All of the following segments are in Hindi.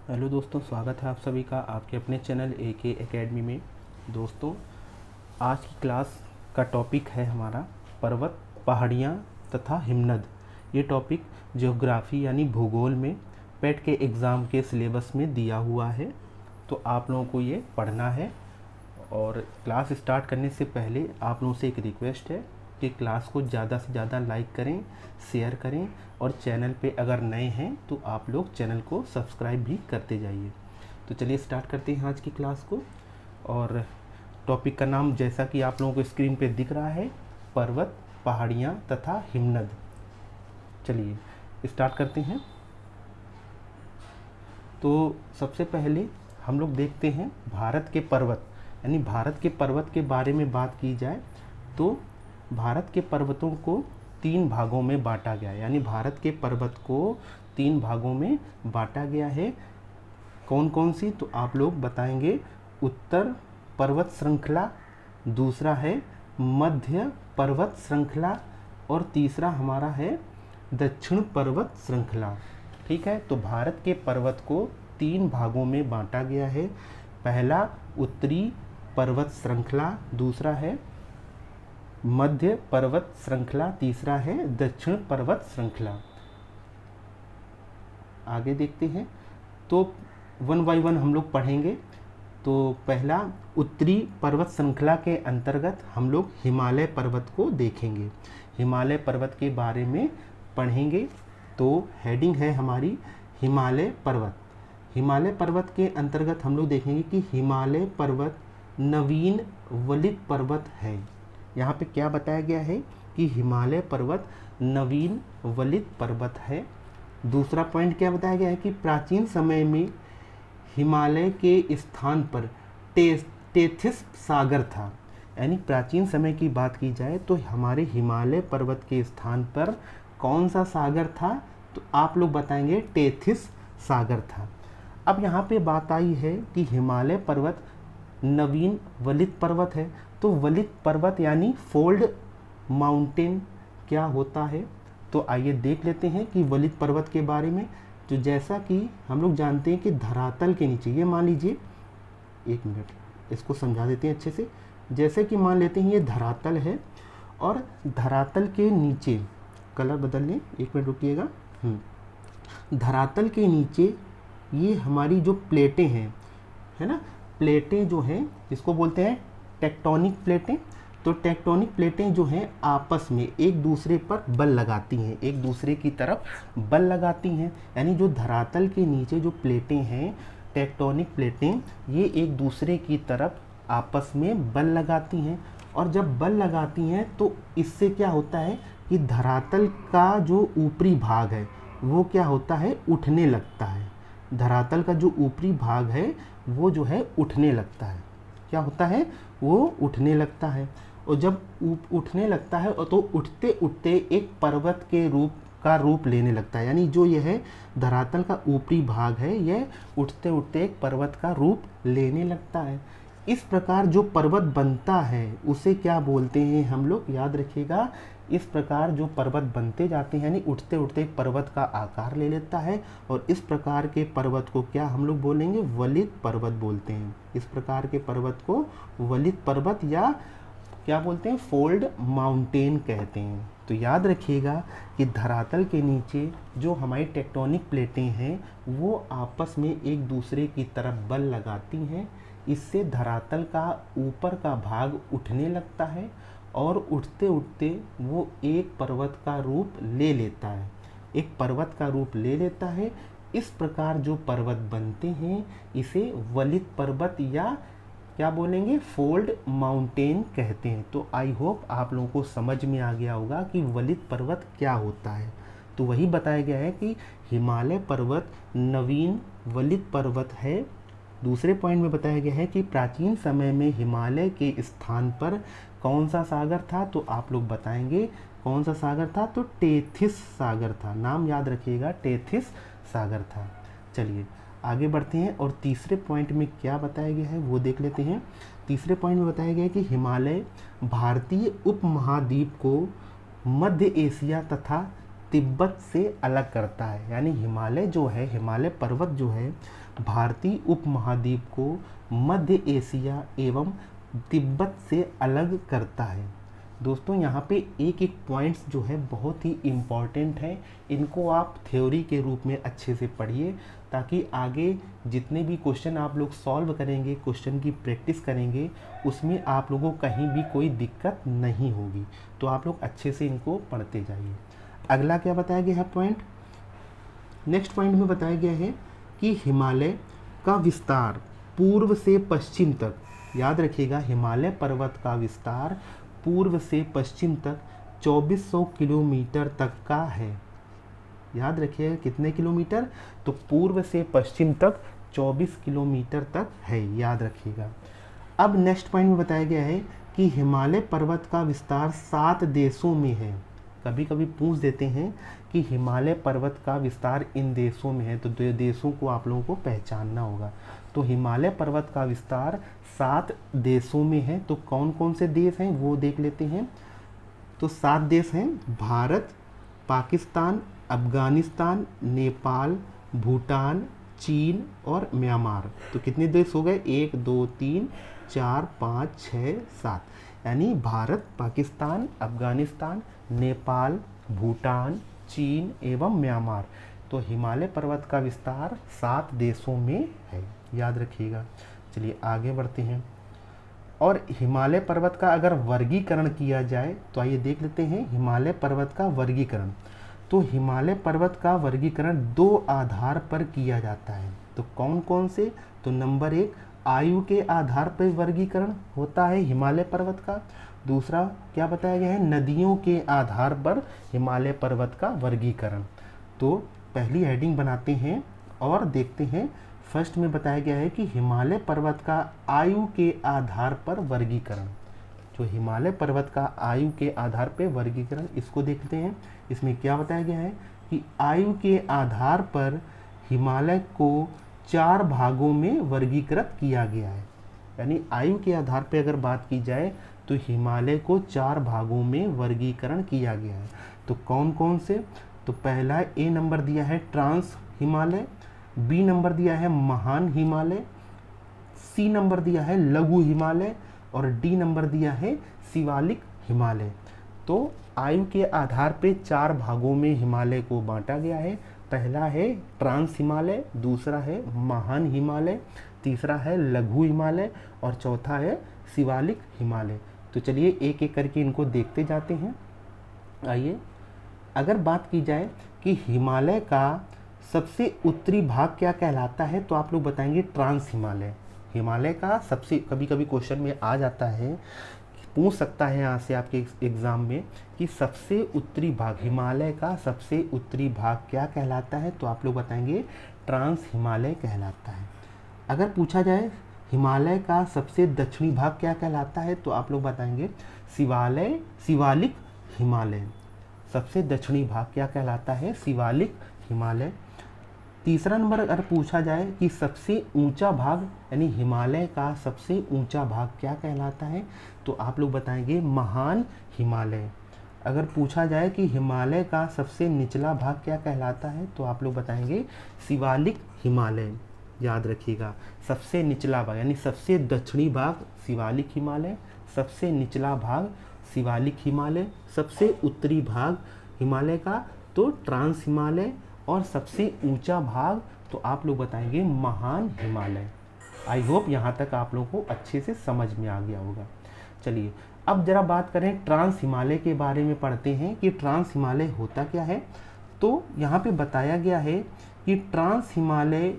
हेलो दोस्तों, स्वागत है आप सभी का आपके अपने चैनल AK एकेडमी में। दोस्तों, आज की क्लास का टॉपिक है हमारा पर्वत, पहाड़ियाँ तथा हिमनद। ये टॉपिक ज्योग्राफी यानी भूगोल में पेट के एग्ज़ाम के सिलेबस में दिया हुआ है, तो आप लोगों को ये पढ़ना है। और क्लास स्टार्ट करने से पहले आप लोगों से एक रिक्वेस्ट है कि क्लास को ज़्यादा से ज़्यादा लाइक करें, शेयर करें, और चैनल पे अगर नए हैं तो आप लोग चैनल को सब्सक्राइब भी करते जाइए। तो चलिए स्टार्ट करते हैं आज की क्लास को। और टॉपिक का नाम जैसा कि आप लोगों को स्क्रीन पे दिख रहा है, पर्वत, पहाड़ियाँ तथा हिमनद। चलिए स्टार्ट करते हैं। तो सबसे पहले हम लोग देखते हैं भारत के पर्वत, यानी भारत के पर्वत के बारे में बात की जाए तो भारत के पर्वतों को 3 भागों में बांटा गया है। यानी भारत के पर्वत को 3 भागों में बांटा गया है। कौन कौन सी, तो आप लोग बताएंगे। उत्तर पर्वत श्रृंखला, दूसरा है मध्य पर्वत श्रृंखला, और तीसरा हमारा है दक्षिण पर्वत श्रृंखला। ठीक है, तो भारत के पर्वत को 3 भागों में बांटा गया है। पहला उत्तरी पर्वत श्रृंखला, दूसरा है मध्य पर्वत श्रृंखला, तीसरा है दक्षिण पर्वत श्रृंखला। आगे देखते हैं, तो 1 बाय 1 हम लोग पढ़ेंगे। तो पहला उत्तरी पर्वत श्रृंखला के अंतर्गत हम लोग हिमालय पर्वत को देखेंगे, हिमालय पर्वत के बारे में पढ़ेंगे। तो हेडिंग है हमारी हिमालय पर्वत। हिमालय पर्वत के अंतर्गत हम लोग देखेंगे कि हिमालय पर्वत नवीन वलित पर्वत है। यहाँ पे क्या बताया गया है कि हिमालय पर्वत नवीन वलित पर्वत है। दूसरा पॉइंट क्या बताया गया है कि प्राचीन समय में हिमालय के स्थान पर टेथिस सागर था। यानी प्राचीन समय की बात की जाए तो हमारे हिमालय पर्वत के स्थान पर कौन सा सागर था, तो आप लोग बताएंगे टेथिस सागर था। अब यहाँ पे बात आई है कि हिमालय पर्वत नवीन वलित पर्वत है। तो वलित पर्वत यानी फोल्ड माउंटेन क्या होता है, तो आइए देख लेते हैं कि वलित पर्वत के बारे में। तो जैसा कि हम लोग जानते हैं कि धरातल के नीचे, ये मान लीजिए, एक मिनट इसको समझा देते हैं अच्छे से। जैसे कि मान लेते हैं ये धरातल है, और धरातल के नीचे, कलर बदल लें, एक मिनट रुकिएगा। धरातल के नीचे ये हमारी जो प्लेटें हैं, है ना, प्लेटें जो हैं इसको बोलते हैं टेक्टोनिक प्लेटें। तो टेक्टोनिक प्लेटें जो हैं आपस में एक दूसरे पर बल लगाती हैं, एक दूसरे की तरफ बल लगाती हैं। यानी जो धरातल के नीचे जो प्लेटें हैं, टेक्टोनिक प्लेटें, ये एक दूसरे की तरफ आपस में बल लगाती हैं। और जब बल लगाती हैं तो इससे क्या होता है कि धरातल का जो ऊपरी भाग है वो क्या होता है, उठने लगता है। धरातल का जो ऊपरी भाग है वो जो है उठने लगता है। क्या होता है, वो उठने लगता है। और जब उठने लगता है तो उठते उठते एक पर्वत के रूप लेने लगता है। यानी जो यह है धरातल का ऊपरी भाग है, यह उठते उठते एक पर्वत का रूप लेने लगता है। इस प्रकार जो पर्वत बनता है उसे क्या बोलते हैं हम लोग, याद रखिएगा। इस प्रकार जो पर्वत बनते जाते हैं, यानी उठते उठते एक पर्वत का आकार ले लेता है, और इस प्रकार के पर्वत को क्या हम लोग बोलेंगे, वलित पर्वत बोलते हैं। इस प्रकार के पर्वत को वलित पर्वत या क्या बोलते हैं, फोल्ड माउंटेन कहते हैं। तो याद रखिएगा कि धरातल के नीचे जो हमारी टेक्टोनिक प्लेटें हैं वो आपस में एक दूसरे की तरफ बल लगाती हैं। इससे धरातल का ऊपर का भाग उठने लगता है, और उठते उठते वो एक पर्वत का रूप ले लेता है, एक पर्वत का रूप ले लेता है। इस प्रकार जो पर्वत बनते हैं इसे वलित पर्वत या क्या बोलेंगे, फोल्ड माउंटेन कहते हैं। तो आई होप आप लोगों को समझ में आ गया होगा कि वलित पर्वत क्या होता है। तो वही बताया गया है कि हिमालय पर्वत नवीन वलित पर्वत है। दूसरे पॉइंट में बताया गया है कि प्राचीन समय में हिमालय के स्थान पर कौन सा सागर था, तो आप लोग बताएंगे कौन सा सागर था, तो टेथिस सागर था। नाम याद रखिएगा, टेथिस सागर था। चलिए आगे बढ़ते हैं, और तीसरे पॉइंट में क्या बताया गया है वो देख लेते हैं। तीसरे पॉइंट में बताया गया है कि हिमालय भारतीय उपमहाद्वीप को मध्य एशिया तथा तिब्बत से अलग करता है। यानी हिमालय जो है, हिमालय पर्वत जो है भारतीय उपमहाद्वीप को मध्य एशिया एवं तिब्बत से अलग करता है। दोस्तों यहाँ पे एक एक पॉइंट्स जो है बहुत ही इम्पॉर्टेंट है, इनको आप थ्योरी के रूप में अच्छे से पढ़िए, ताकि आगे जितने भी क्वेश्चन आप लोग सॉल्व करेंगे, क्वेश्चन की प्रैक्टिस करेंगे, उसमें आप लोगों को कहीं भी कोई दिक्कत नहीं होगी। तो आप लोग अच्छे से इनको पढ़ते जाइए। अगला क्या बताया गया है पॉइंट, नेक्स्ट पॉइंट में बताया गया है कि हिमालय का विस्तार पूर्व से पश्चिम तक, याद रखिएगा हिमालय पर्वत का विस्तार पूर्व से पश्चिम तक 2400 किलोमीटर तक का है। याद रखिएगा कितने किलोमीटर, तो पूर्व से पश्चिम तक 24 किलोमीटर तक है, याद रखिएगा। अब नेक्स्ट पॉइंट में बताया गया है कि हिमालय पर्वत का विस्तार 7 देशों में है। कभी कभी पूछ देते हैं कि हिमालय पर्वत का विस्तार इन देशों में है, तो देशों को आप लोगों को पहचानना होगा। तो हिमालय पर्वत का विस्तार 7 देशों में है। तो कौन कौन से देश हैं वो देख लेते हैं। तो 7 देश हैं, भारत, पाकिस्तान, अफगानिस्तान, नेपाल, भूटान, चीन और म्यांमार। तो कितने देश हो गए, 1 2 3 4 5 6 7, यानी भारत, पाकिस्तान, अफगानिस्तान, नेपाल, भूटान, चीन एवं म्यांमार। तो हिमालय पर्वत का विस्तार 7 देशों में है, याद रखिएगा। चलिए आगे बढ़ते हैं। और हिमालय पर्वत का अगर वर्गीकरण किया जाए तो आइए देख लेते हैं हिमालय पर्वत का वर्गीकरण। तो हिमालय पर्वत का वर्गीकरण 2 आधार पर किया जाता है। तो कौन कौन से, तो नंबर 1 आयु के आधार पर वर्गीकरण होता है हिमालय पर्वत का। दूसरा क्या बताया गया है, नदियों के आधार पर हिमालय पर्वत का वर्गीकरण। तो पहली हेडिंग बनाते हैं और देखते हैं। फर्स्ट में बताया गया है कि हिमालय पर्वत का आयु के आधार पर वर्गीकरण। जो हिमालय पर्वत का आयु के आधार पर वर्गीकरण, इसको देखते हैं। इसमें क्या बताया गया है कि आयु के आधार पर हिमालय को 4 भागों में वर्गीकृत किया गया है। यानी आयु के आधार पर अगर बात की जाए तो हिमालय को 4 भागों में वर्गीकरण किया गया है। तो कौन कौन से, तो पहला ए नंबर दिया है ट्रांस हिमालय, बी नंबर दिया है महान हिमालय, सी नंबर दिया है लघु हिमालय और डी नंबर दिया है शिवालिक हिमालय। तो आयु के आधार पे 4 भागों में हिमालय को बांटा गया है। पहला है ट्रांस हिमालय, दूसरा है महान हिमालय, तीसरा है लघु हिमालय और चौथा है शिवालिक हिमालय। तो चलिए एक एक करके इनको देखते जाते हैं। आइए, अगर बात की जाए कि हिमालय का सबसे उत्तरी भाग क्या कहलाता है, तो आप लोग बताएंगे ट्रांस हिमालय। हिमालय का सबसे, कभी कभी क्वेश्चन में आ जाता है, पूछ सकता है यहाँ से आपके एग्ज़ाम में कि सबसे उत्तरी भाग, हिमालय का सबसे उत्तरी भाग क्या कहलाता है, तो आप लोग बताएंगे ट्रांस हिमालय कहलाता है। अगर पूछा जाए हिमालय का सबसे दक्षिणी भाग क्या कहलाता है, तो आप लोग बताएंगे शिवालिक हिमालय। सबसे दक्षिणी भाग क्या कहलाता है, शिवालिक हिमालय। तीसरा नंबर अगर पूछा जाए कि सबसे ऊंचा भाग, यानी हिमालय का सबसे ऊंचा भाग क्या कहलाता है, तो आप लोग बताएंगे महान हिमालय। अगर पूछा जाए कि हिमालय का सबसे निचला भाग क्या कहलाता है, तो आप लोग बताएंगे शिवालिक हिमालय। याद रखिएगा, सबसे निचला भाग यानी सबसे दक्षिणी भाग शिवालिक हिमालय, सबसे निचला भाग शिवालिक हिमालय, सबसे उत्तरी भाग हिमालय का तो ट्रांस हिमालय और सबसे ऊंचा भाग तो आप लोग बताएंगे महान हिमालय। आई होप यहाँ तक आप लोगों को अच्छे से समझ में आ गया होगा। चलिए अब जरा बात करें ट्रांस हिमालय के बारे में, पढ़ते हैं कि ट्रांस हिमालय होता क्या है। तो यहाँ पे बताया गया है कि ट्रांस हिमालय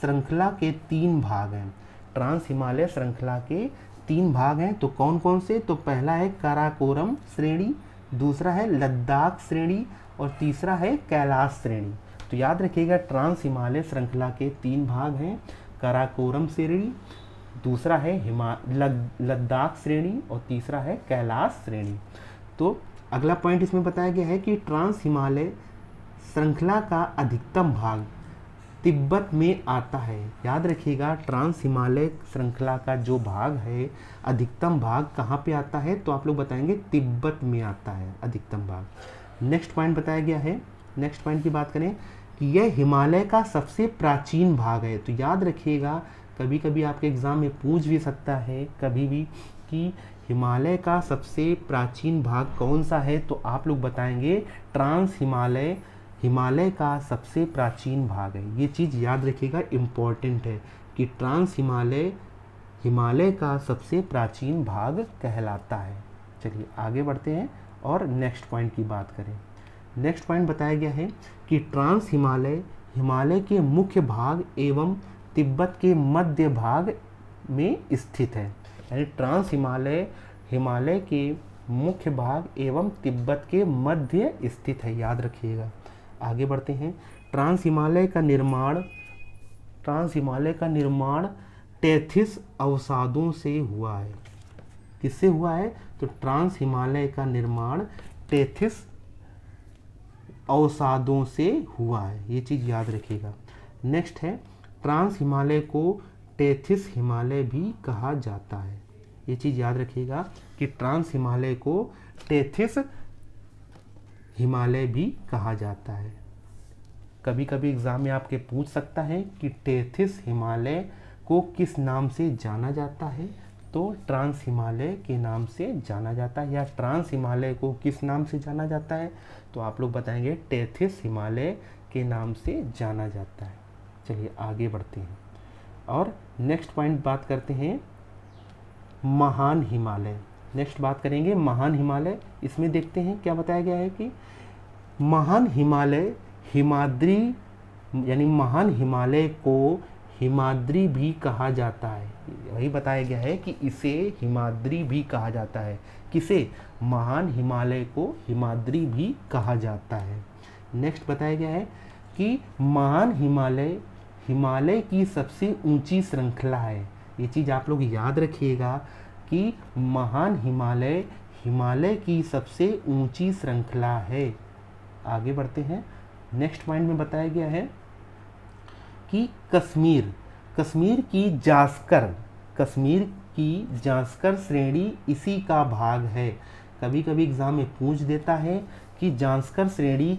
श्रृंखला के 3 भाग हैं। ट्रांस हिमालय श्रृंखला के 3 भाग हैं। तो कौन कौन से, तो पहला है काराकोरम श्रेणी, दूसरा है लद्दाख श्रेणी और तीसरा है कैलाश श्रेणी। तो याद रखिएगा ट्रांस हिमालय श्रृंखला के 3 भाग हैं, काराकोरम श्रेणी, दूसरा है लद्दाख श्रेणी और तीसरा है कैलाश श्रेणी। तो अगला पॉइंट इसमें बताया गया है कि ट्रांस हिमालय श्रृंखला का अधिकतम भाग तिब्बत में आता है। याद रखिएगा ट्रांस हिमालय श्रृंखला का जो भाग है, अधिकतम भाग कहाँ पे आता है, तो आप लोग बताएंगे तिब्बत में आता है अधिकतम भाग। नेक्स्ट पॉइंट बताया गया है, नेक्स्ट पॉइंट की बात करें कि यह हिमालय का सबसे प्राचीन भाग है। तो याद रखिएगा, कभी कभी आपके एग्ज़ाम में पूछ भी सकता है कभी भी कि हिमालय का सबसे प्राचीन भाग कौन सा है, तो आप लोग बताएंगे ट्रांस हिमालय हिमालय का सबसे प्राचीन भाग है। ये चीज़ याद रखिएगा, इम्पॉर्टेंट है कि ट्रांस हिमालय हिमालय का सबसे प्राचीन भाग कहलाता है। चलिए आगे बढ़ते हैं और नेक्स्ट पॉइंट की बात करें। नेक्स्ट पॉइंट बताया गया है कि ट्रांस हिमालय हिमालय के मुख्य भाग एवं तिब्बत के मध्य भाग में स्थित है। यानी ट्रांस हिमालय हिमालय के मुख्य भाग एवं तिब्बत के मध्य स्थित है, याद रखिएगा। आगे बढ़ते हैं। ट्रांस हिमालय का निर्माण टेथिस अवसादों से हुआ है। किससे हुआ है? तो ट्रांस हिमालय का निर्माण टेथिस अवसादों से हुआ है, ये चीज़ याद रखिएगा। नेक्स्ट है, ट्रांस हिमालय को टेथिस हिमालय भी कहा जाता है। ये चीज़ याद रखिएगा कि ट्रांस हिमालय को टेथिस हिमालय भी कहा जाता है। कभी कभी एग्ज़ाम में आपके पूछ सकता है कि टेथिस हिमालय को किस नाम से जाना जाता है, तो ट्रांस हिमालय के नाम से जाना जाता है। या ट्रांस हिमालय को किस नाम से जाना जाता है, तो आप लोग बताएंगे टेथिस हिमालय के नाम से जाना जाता है। चलिए आगे बढ़ते हैं और नेक्स्ट पॉइंट बात करते हैं महान हिमालय। नेक्स्ट बात करेंगे महान हिमालय। इसमें देखते हैं क्या बताया गया है कि महान हिमालय हिमाद्री, यानी महान हिमालय को हिमाद्री भी कहा जाता है। वही बताया गया है कि इसे हिमाद्री भी कहा जाता है। किसे? महान हिमालय को हिमाद्री भी कहा जाता है। नेक्स्ट बताया गया है कि महान हिमालय हिमालय की सबसे ऊंची श्रृंखला है। ये चीज़ आप लोग याद रखिएगा कि महान हिमालय हिमालय की सबसे ऊंची श्रृंखला है। आगे बढ़ते हैं। नेक्स्ट पॉइंट में बताया गया है कि कश्मीर की जास्कर श्रेणी इसी का भाग है। कभी कभी एग्जाम में पूछ देता है कि जास्कर श्रेणी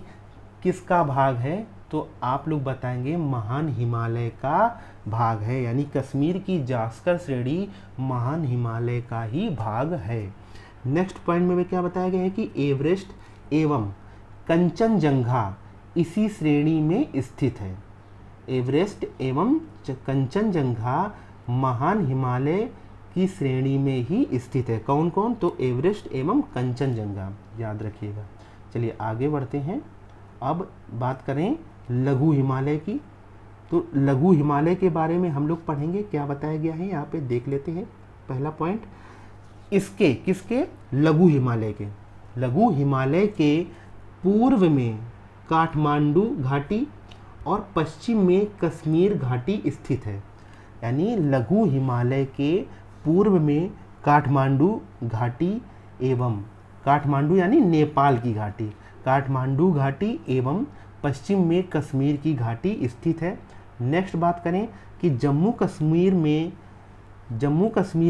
किसका भाग है, तो आप लोग बताएंगे महान हिमालय का भाग है। यानी कश्मीर की जास्कर श्रेणी महान हिमालय का ही भाग है। नेक्स्ट पॉइंट में क्या बताया गया है कि एवरेस्ट एवं कंचनजंगा इसी श्रेणी में स्थित है। एवरेस्ट एवं कंचनजंगा महान हिमालय की श्रेणी में ही स्थित है। कौन कौन? तो एवरेस्ट एवं कंचनजंगा, याद रखिएगा। चलिए आगे बढ़ते हैं। अब बात करें लघु हिमालय की। तो लघु हिमालय के बारे में हम लोग पढ़ेंगे, क्या बताया गया है यहाँ पे देख लेते हैं। पहला पॉइंट, इसके किसके? लघु हिमालय के। लघु हिमालय के पूर्व में काठमांडू घाटी और पश्चिम में कश्मीर घाटी स्थित है। यानी लघु हिमालय के पूर्व में काठमांडू घाटी एवं काठमांडू यानी नेपाल की घाटी, काठमांडू घाटी एवं पश्चिम में कश्मीर की घाटी स्थित है। नेक्स्ट बात करें कि जम्मू कश्मीर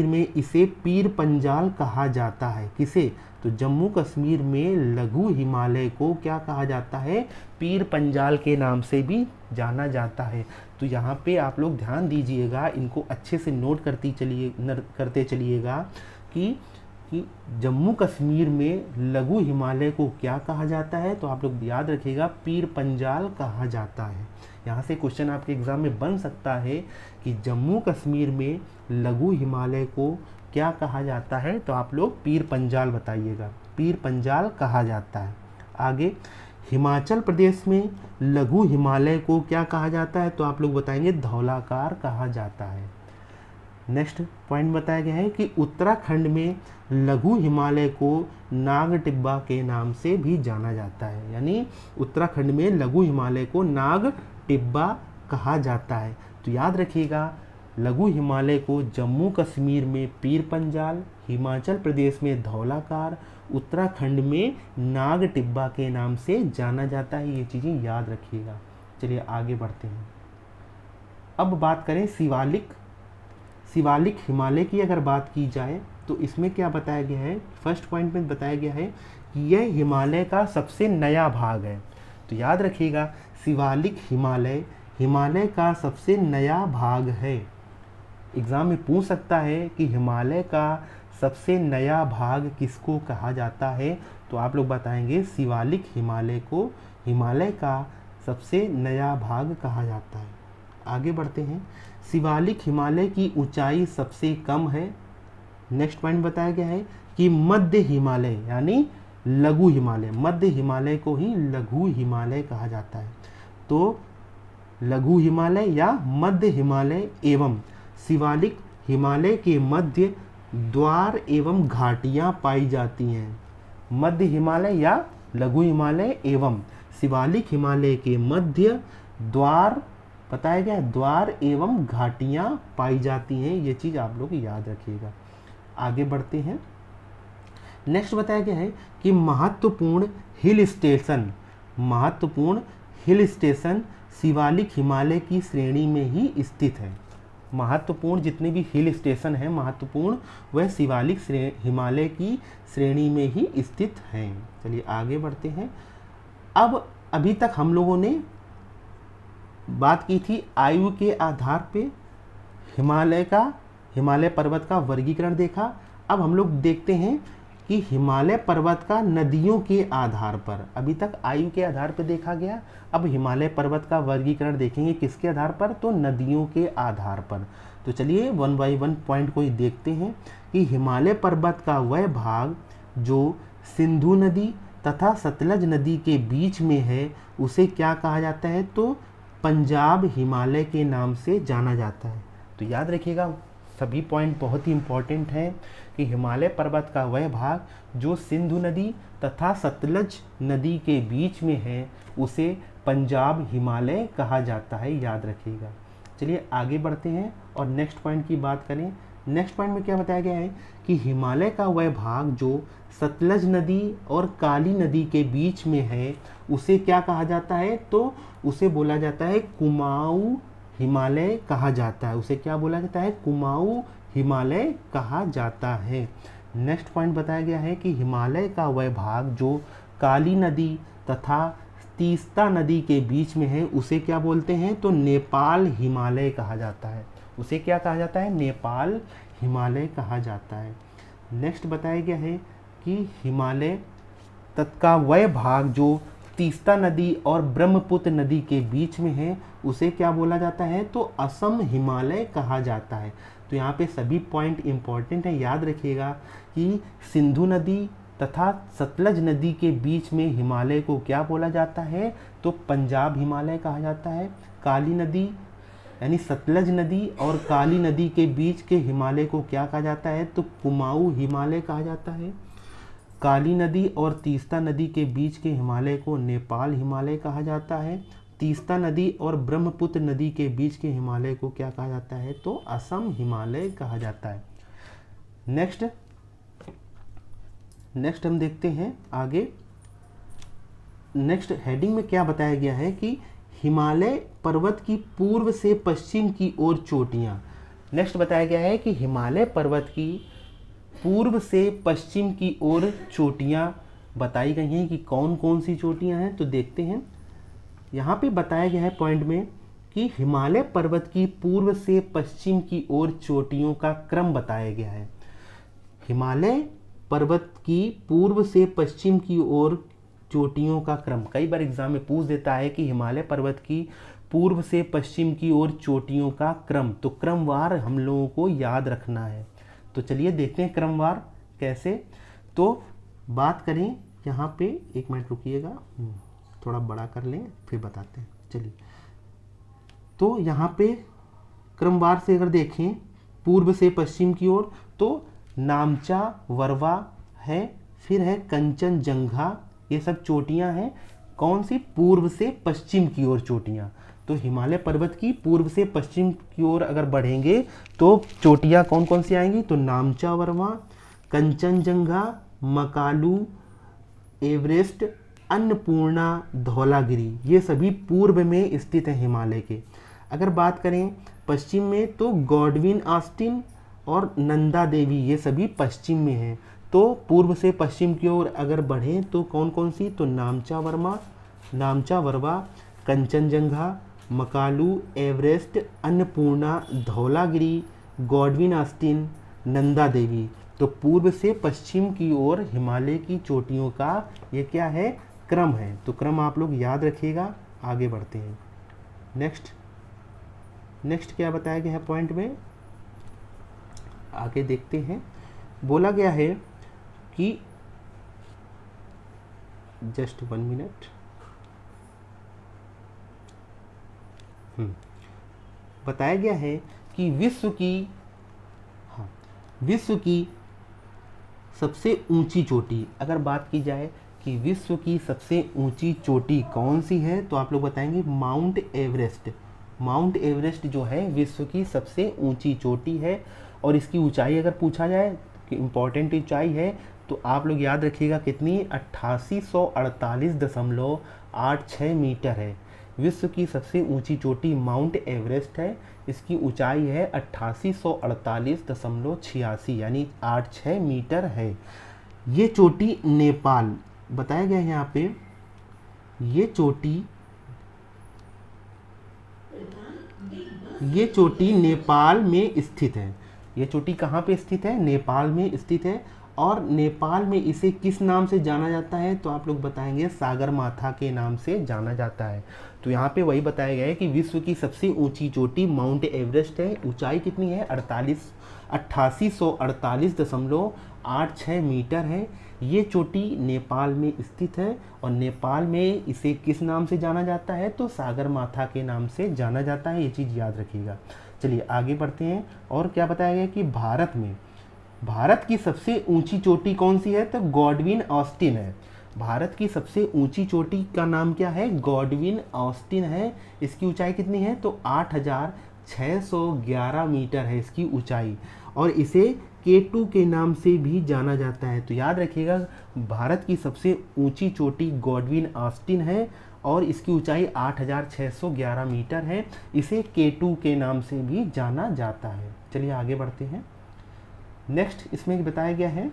में इसे पीर पंजाल कहा जाता है। किसे? तो जम्मू कश्मीर में लघु हिमालय को क्या कहा जाता है? पीर पंजाल के नाम से भी जाना जाता है। तो यहाँ पे आप लोग ध्यान दीजिएगा, इनको अच्छे से नोट करते चलिएगा कि जम्मू कश्मीर में लघु हिमालय को क्या कहा जाता है, तो आप लोग याद रखिएगा पीर पंजाल कहा जाता है। यहाँ से क्वेश्चन आपके एग्जाम में बन सकता है कि जम्मू कश्मीर में लघु हिमालय को क्या कहा जाता है, तो आप लोग पीर पंजाल बताइएगा, पीर पंजाल कहा जाता है। आगे हिमाचल प्रदेश में लघु हिमालय को क्या कहा जाता है, तो आप लोग बताएंगे धौलाकार कहा जाता है। नेक्स्ट पॉइंट बताया गया है कि उत्तराखंड में लघु हिमालय को नाग टिब्बा के नाम से भी जाना जाता है। यानी उत्तराखंड में लघु हिमालय को नाग टिब्बा कहा जाता है। तो याद रखिएगा, लघु हिमालय को जम्मू कश्मीर में पीर पंजाल, हिमाचल प्रदेश में धौलाकार, उत्तराखंड में नाग टिब्बा के नाम से जाना जाता है। ये चीज़ें याद रखिएगा। चलिए आगे बढ़ते हैं। अब बात करें शिवालिक। शिवालिक हिमालय की अगर बात की जाए तो इसमें क्या बताया गया है, फर्स्ट पॉइंट में बताया गया है कि यह हिमालय का सबसे नया भाग है। तो याद रखिएगा, शिवालिक हिमालय हिमालय का सबसे नया भाग है। एग्ज़ाम में पूछ सकता है कि हिमालय का सबसे नया भाग किसको कहा जाता है, तो आप लोग बताएंगे शिवालिक हिमालय को हिमालय का सबसे नया भाग कहा जाता है। आगे बढ़ते हैं, शिवालिक हिमालय की ऊंचाई सबसे कम है। नेक्स्ट पॉइंट बताया गया है कि मध्य हिमालय यानी लघु हिमालय, मध्य हिमालय को ही लघु हिमालय कहा जाता है। तो लघु हिमालय या मध्य हिमालय एवं शिवालिक हिमालय के मध्य द्वार एवं घाटियां पाई जाती हैं। मध्य हिमालय या लघु हिमालय एवं शिवालिक हिमालय के मध्य द्वार बताया गया, द्वार एवं घाटियां पाई जाती हैं। ये चीज़ आप लोग याद रखिएगा। आगे बढ़ते हैं, नेक्स्ट बताया गया है कि महत्वपूर्ण हिल स्टेशन शिवालिक हिमालय की श्रेणी में ही स्थित है। महत्वपूर्ण जितने भी हिल स्टेशन हैं महत्वपूर्ण, वह शिवालिक हिमालय की श्रेणी में ही स्थित हैं। चलिए आगे बढ़ते हैं। अब अभी तक हम लोगों ने बात की थी आयु के आधार पे हिमालय पर्वत का वर्गीकरण देखा। अब हम लोग देखते हैं कि हिमालय पर्वत का नदियों के आधार पर, अभी तक आयु के आधार पर देखा गया, अब हिमालय पर्वत का वर्गीकरण देखेंगे किसके आधार पर, तो नदियों के आधार पर। तो चलिए 1 बाय 1 पॉइंट को ही देखते हैं कि हिमालय पर्वत का वह भाग जो सिंधु नदी तथा सतलज नदी के बीच में है उसे क्या कहा जाता है, तो पंजाब हिमालय के नाम से जाना जाता है। तो याद रखिएगा, सभी पॉइंट बहुत ही इंपॉर्टेंट हैं कि हिमालय पर्वत का वह भाग जो सिंधु नदी तथा सतलज नदी के बीच में है उसे पंजाब हिमालय कहा जाता है, याद रखिएगा। चलिए आगे बढ़ते हैं और नेक्स्ट पॉइंट की बात करें। नेक्स्ट पॉइंट में क्या बताया गया है कि हिमालय का वह भाग जो सतलज नदी और काली नदी के बीच में है उसे क्या कहा जाता है, तो उसे बोला जाता है कुमाऊं हिमालय कहा जाता है। उसे क्या बोला जाता है, कुमाऊं हिमालय कहा जाता है। नेक्स्ट पॉइंट बताया गया है कि हिमालय का वह भाग जो काली नदी तथा तीस्ता नदी के बीच में है उसे क्या बोलते हैं, तो नेपाल हिमालय कहा जाता है। उसे क्या कहा जाता है, नेपाल हिमालय कहा जाता है। नेक्स्ट बताया गया है कि हिमालय का वह भाग जो तीस्ता नदी और ब्रह्मपुत्र नदी के बीच में है उसे क्या बोला जाता है, तो असम हिमालय कहा जाता है। तो यहाँ पे सभी पॉइंट इंपॉर्टेंट है, याद रखिएगा कि सिंधु नदी तथा सतलज नदी के बीच में हिमालय को क्या बोला जाता है, तो पंजाब हिमालय कहा जाता है। काली नदी यानी सतलज नदी और काली नदी के बीच के हिमालय को क्या कहा जाता है, तो कुमाऊं हिमालय कहा जाता है। काली नदी और तीस्ता नदी के बीच के हिमालय को नेपाल हिमालय कहा जाता है। तीस्ता नदी और ब्रह्मपुत्र नदी के बीच के हिमालय को क्या कहा जाता है, तो असम हिमालय कहा जाता है। नेक्स्ट हम देखते हैं आगे। नेक्स्ट हेडिंग में क्या बताया गया है कि हिमालय पर्वत की पूर्व से पश्चिम की ओर चोटियां। नेक्स्ट बताया गया है कि हिमालय पर्वत की पूर्व से पश्चिम की ओर चोटियां बताई गई हैं कि कौन कौन सी चोटियां हैं, तो देखते हैं। यहाँ पे बताया गया है पॉइंट में कि हिमालय पर्वत की पूर्व से पश्चिम की ओर चोटियों का क्रम बताया गया है। हिमालय पर्वत की पूर्व से पश्चिम की ओर चोटियों का क्रम, कई बार एग्जाम में पूछ देता है कि हिमालय पर्वत की पूर्व से पश्चिम की ओर चोटियों का क्रम, तो क्रमवार हम लोगों को याद रखना है। तो चलिए देखते हैं क्रमवार कैसे। तो बात करें यहाँ पे, एक मिनट रुकिएगा, थोड़ा बड़ा कर लें फिर बताते हैं। चलिए, तो यहाँ पे क्रमवार से अगर देखें पूर्व से पश्चिम की ओर, तो नामचा वरवा है, फिर है कंचनजंगा, ये सब चोटियां हैं कौन सी, पूर्व से पश्चिम की ओर चोटियां। तो हिमालय पर्वत की पूर्व से पश्चिम की ओर अगर बढ़ेंगे तो चोटियां कौन कौन सी आएंगी, तो नामचा वरवा, कंचनजंगा, मकालू, एवरेस्ट, अन्नपूर्णा, धौलागिरी, ये सभी पूर्व में स्थित हैं हिमालय के। अगर बात करें पश्चिम में तो गॉडविन ऑस्टिन और नंदा देवी, ये सभी पश्चिम में हैं। तो पूर्व से पश्चिम की ओर अगर बढ़ें तो कौन कौन सी, तो नामचा वर्मा, Kanchenjunga, Makalu, Everest, Annapurna, Dhaulagiri, Godwin Austen, Nanda Devi. तो पूर्व से पश्चिम की ओर हिमालय की चोटियों का ये क्या है, क्रम है। तो क्रम आप लोग याद रखिएगा। आगे बढ़ते हैं। नेक्स्ट क्या बताया गया है पॉइंट में, आगे देखते हैं। बोला गया है कि जस्ट 1 मिनट, बताया गया है कि विश्व की सबसे ऊंची चोटी, अगर बात की जाए कि विश्व की सबसे ऊंची चोटी कौन सी है, तो आप लोग बताएंगे माउंट एवरेस्ट। माउंट एवरेस्ट जो है विश्व की सबसे ऊंची चोटी है। और इसकी ऊंचाई अगर पूछा जाए कि इम्पॉर्टेंट ऊंचाई है, तो आप लोग याद रखिएगा कितनी, 8848.86 मीटर है। विश्व की सबसे ऊंची चोटी माउंट एवरेस्ट है। इसकी ऊंचाई है 8848.86 यानी 86 मीटर है। ये चोटी नेपाल, बताया गया है यहाँ पे, ये चोटी नेपाल में स्थित है। ये चोटी कहाँ पे स्थित है, नेपाल में स्थित है। और नेपाल में इसे किस नाम से जाना जाता है, तो आप लोग बताएंगे सागरमाथा के नाम से जाना जाता है। तो यहाँ पे वही बताया गया है कि विश्व की सबसे ऊंची चोटी माउंट एवरेस्ट है। ऊंचाई कितनी है, 8848.86 मीटर है। ये चोटी नेपाल में स्थित है और नेपाल में इसे किस नाम से जाना जाता है, तो सागरमाथा के नाम से जाना जाता है। ये चीज़ याद रखिएगा। चलिए आगे बढ़ते हैं। और क्या बताया गया कि भारत की सबसे ऊंची चोटी कौन सी है, तो गॉडविन ऑस्टिन है। भारत की सबसे ऊंची चोटी का नाम क्या है, गॉडविन ऑस्टिन है। इसकी ऊंचाई कितनी है, तो 8611 मीटर है इसकी ऊंचाई। और इसे K2 के नाम से भी जाना जाता है। तो याद रखिएगा भारत की सबसे ऊंची चोटी गॉडविन ऑस्टिन है और इसकी ऊंचाई 8611 मीटर है। इसे K2 के नाम से भी जाना जाता है। चलिए आगे बढ़ते हैं। नेक्स्ट इसमें बताया गया है,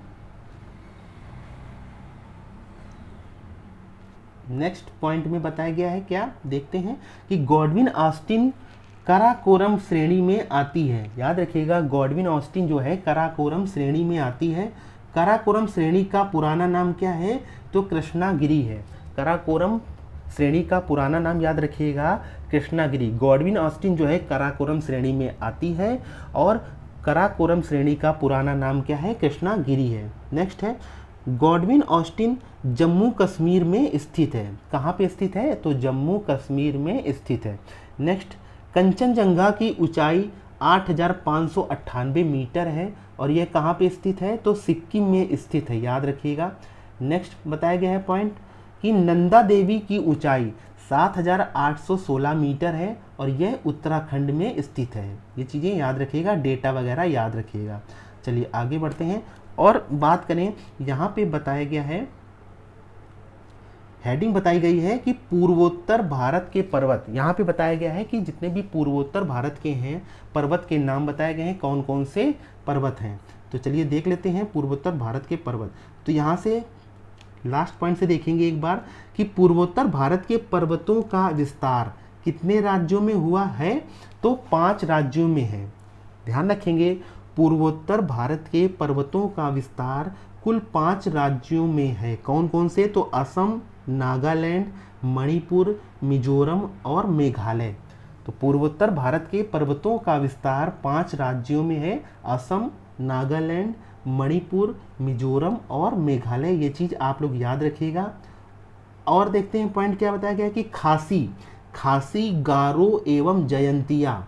नेक्स्ट पॉइंट में बताया गया है क्या, देखते हैं कि गॉडविन ऑस्टिन काराकोरम श्रेणी में आती है। याद रखिएगा गॉडविन ऑस्टिन जो है काराकोरम श्रेणी में आती है। काराकोरम श्रेणी का पुराना नाम क्या है, तो कृष्णागिरी है। काराकोरम श्रेणी का पुराना नाम याद रखिएगा कृष्णागिरी। गॉडविन ऑस्टिन जो है काराकोरम श्रेणी में आती है और काराकोरम श्रेणी का पुराना नाम क्या है, कृष्णागिरी है। नेक्स्ट है गॉडविन ऑस्टिन जम्मू कश्मीर में स्थित है। कहाँ पे स्थित है, तो जम्मू कश्मीर में स्थित है। नेक्स्ट कंचनजंगा की ऊंचाई 8598 मीटर है और यह कहाँ पे स्थित है, तो सिक्किम में स्थित है। याद रखिएगा। नेक्स्ट बताया गया है पॉइंट कि नंदा देवी की ऊंचाई 7816 मीटर है और यह उत्तराखंड में स्थित है। ये चीज़ें याद रखिएगा, डेटा वगैरह याद रखिएगा। चलिए आगे बढ़ते हैं और बात करें। यहाँ पे बताया गया है, हेडिंग बताई गई है कि पूर्वोत्तर भारत के पर्वत। यहाँ पे बताया गया है कि जितने भी पूर्वोत्तर भारत के हैं पर्वत के नाम बताए गए हैं, कौन कौन से पर्वत हैं। तो चलिए देख लेते हैं पूर्वोत्तर भारत के पर्वत। तो यहाँ से लास्ट पॉइंट से देखेंगे एक बार कि पूर्वोत्तर भारत के पर्वतों का विस्तार कितने राज्यों में हुआ है, तो 5 राज्यों में है। ध्यान रखेंगे पूर्वोत्तर भारत के पर्वतों का विस्तार कुल 5 राज्यों में है। कौन कौन से, तो असम, नागालैंड, मणिपुर, मिजोरम और मेघालय। तो पूर्वोत्तर भारत के पर्वतों का विस्तार 5 राज्यों में है, असम, नागालैंड, मणिपुर, मिजोरम और मेघालय। ये चीज़ आप लोग याद रखिएगा। और देखते हैं पॉइंट क्या बताया गया कि खासी, गारो एवं जयंतिया।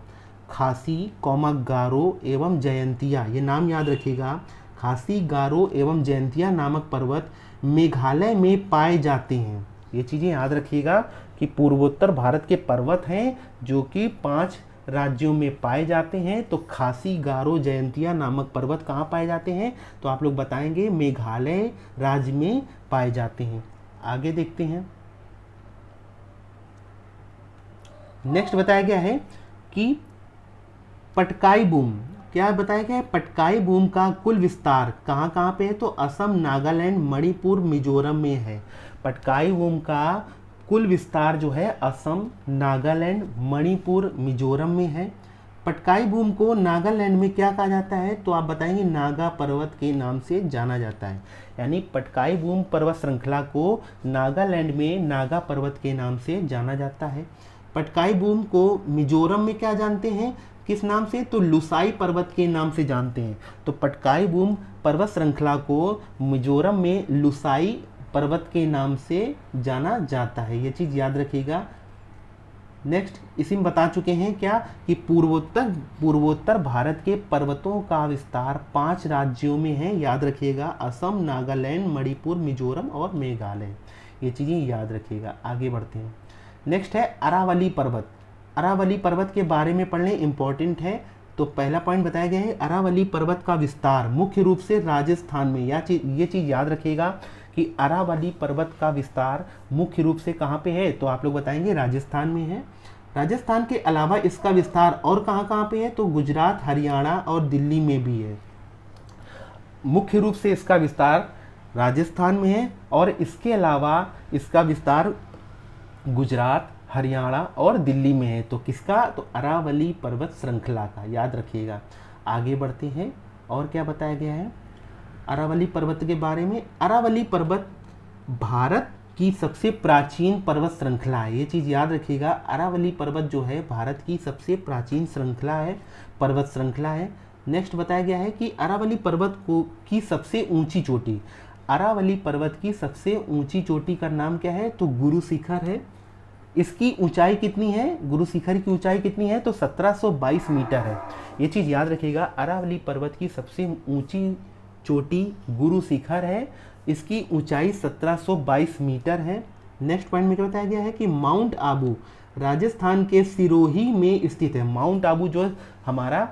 खासी, गारो एवं जयंतिया, ये नाम याद रखिएगा। खासी, गारो एवं जयंतिया नामक पर्वत मेघालय में पाए जाते हैं। ये चीज़ें याद रखिएगा कि पूर्वोत्तर भारत के पर्वत हैं जो कि 5 राज्यों में पाए जाते हैं। तो खासी, गारो, जयंतिया नामक पर्वत कहाँ पाए जाते हैं, तो आप लोग बताएंगे मेघालय राज्य में पाए जाते हैं। आगे देखते हैं। नेक्स्ट बताया गया है कि पटकाई बूम, क्या बताया गया है? पटकाई बूम का कुल विस्तार कहाँ कहाँ पे है? तो असम, नागालैंड, मणिपुर, मिजोरम में है। पटकाई बूम का कुल विस्तार जो है असम, नागालैंड, मणिपुर, मिजोरम में है। पटकाई बूम को नागालैंड में क्या कहा जाता है? तो आप बताएंगे नागा पर्वत के नाम से जाना जाता है। यानी पटकाई बूम पर्वत श्रृंखला को नागालैंड में नागा पर्वत के नाम से जाना जाता है। पटकाई बूम को मिजोरम में क्या जानते हैं, किस नाम से? तो लुसाई पर्वत के नाम से जानते हैं। तो पटकाई बूम पर्वत श्रृंखला को मिजोरम में लुसाई पर्वत के नाम से जाना जाता है। ये चीज़ याद रखिएगा। नेक्स्ट, इसी में बता चुके हैं क्या कि पूर्वोत्तर भारत के पर्वतों का विस्तार 5 राज्यों में है। याद रखिएगा, असम, नागालैंड, मणिपुर, मिजोरम और मेघालय। ये चीज़ें याद रखिएगा। आगे बढ़ते हैं। नेक्स्ट है अरावली पर्वत। अरावली पर्वत के बारे में पढ़ने इंपॉर्टेंट है। तो पहला पॉइंट बताया गया है, अरावली पर्वत का विस्तार मुख्य रूप से राजस्थान में। ये चीज़ याद रखिएगा कि अरावली पर्वत का विस्तार मुख्य रूप से कहाँ पे है? तो आप लोग बताएंगे राजस्थान में है। राजस्थान के अलावा इसका विस्तार और कहाँ कहाँ पे है? तो गुजरात, हरियाणा और दिल्ली में भी है। मुख्य रूप से इसका विस्तार राजस्थान में है और इसके अलावा इसका विस्तार गुजरात, हरियाणा और दिल्ली में है। तो किसका? तो अरावली पर्वत श्रृंखला का। याद रखिएगा। आगे बढ़ते हैं। और क्या बताया गया है अरावली पर्वत के बारे में? अरावली पर्वत भारत की सबसे प्राचीन पर्वत श्रृंखला है। ये चीज़ याद रखिएगा। अरावली पर्वत जो है भारत की सबसे प्राचीन श्रृंखला है, पर्वत श्रृंखला है। नेक्स्ट बताया गया है कि अरावली पर्वत की सबसे ऊंची चोटी, अरावली पर्वत की सबसे ऊंची चोटी का नाम क्या है? तो गुरु शिखर है। इसकी ऊंचाई कितनी है? गुरु शिखर की ऊंचाई कितनी है? तो 1722 मीटर है। ये चीज़ याद रखिएगा। अरावली पर्वत की सबसे ऊंची चोटी गुरु शिखर है। इसकी ऊंचाई 1722 मीटर है। नेक्स्ट पॉइंट में क्या बताया गया है कि माउंट आबू राजस्थान के सिरोही में स्थित है। माउंट आबू जो हमारा